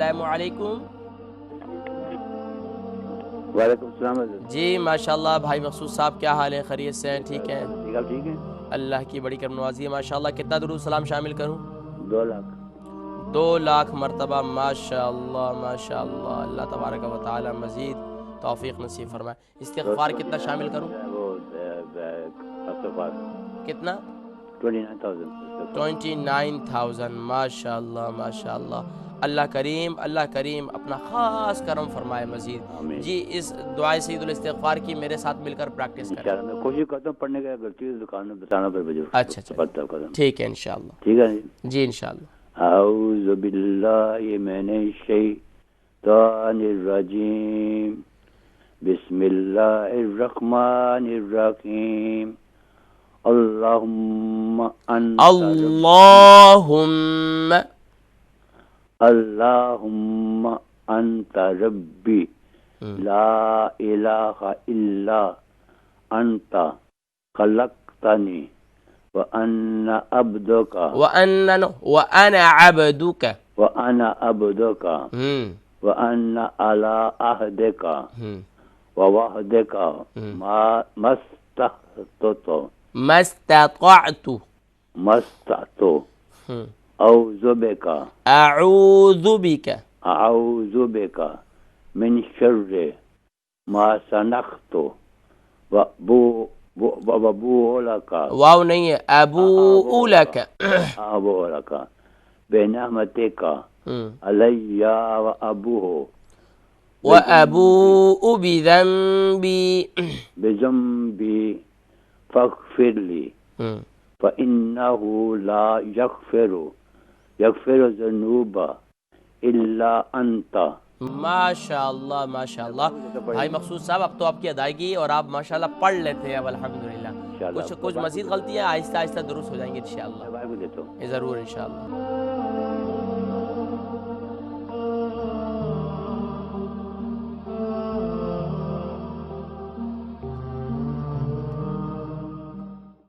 السلام علیکم. وعلیکم السلام حضرت. جی ماشاءاللہ بھائی مقصود صاحب کیا حال ہے؟ خیریت سے ہیں؟ ٹھیک ہیں؟ ٹھیک ہے. اللہ کی بڑی کرم نوازی ہے ماشاءاللہ. کتنا درود سلام شامل کروں؟ 2 لاکھ. 2 لاکھ مرتبہ ماشاءاللہ ماشاءاللہ. اللہ تبارک و تعالی مزید توفیق نصیب فرمائے. استغفار کتنا شامل کروں؟ وہ کتنا؟ 29,000. 29,000. ماشاءاللہ ماشاءاللہ. اللہ کریم اپنا خاص کرم فرمائے مزید. جی اس دعائے سید الاستغفار کی میرے ساتھ مل کر پریکٹس کریں. انشاءاللہ میں کوشش کرتا ہوں پڑھنے کا. غلطی دکان میں بتانا پر بجو. اچھا ٹھیک ہے انشاءاللہ. ٹھیک ہے جی انشاءاللہ. اعوذ باللہ من الشیطان الرجیم. بسم اللہ الرحمن الرحیم. اللہم انت ربی لا الہ الا انت خلقتنی وانا عبدک وانا عبدک وانا علی عہدک ووعدک ما استطعت اعوذ بک من شر ما صنعت وابوء لک واو نہیں ہے ابوء لک بنعمتک علی وابوء بذنبی فاغفر لی فإنه لا یغفر الذنوب الا انت. ماشاءاللہ ماشاءاللہ. بھائی مقصود صاحب اب تو آپ کی ادائیگی اور آپ ماشاءاللہ پڑھ لیتے ہیں اب الحمدللہ. کچھ مزید غلطیاں آہستہ آہستہ درست ہو جائیں گی انشاءاللہ. ضرور انشاءاللہ.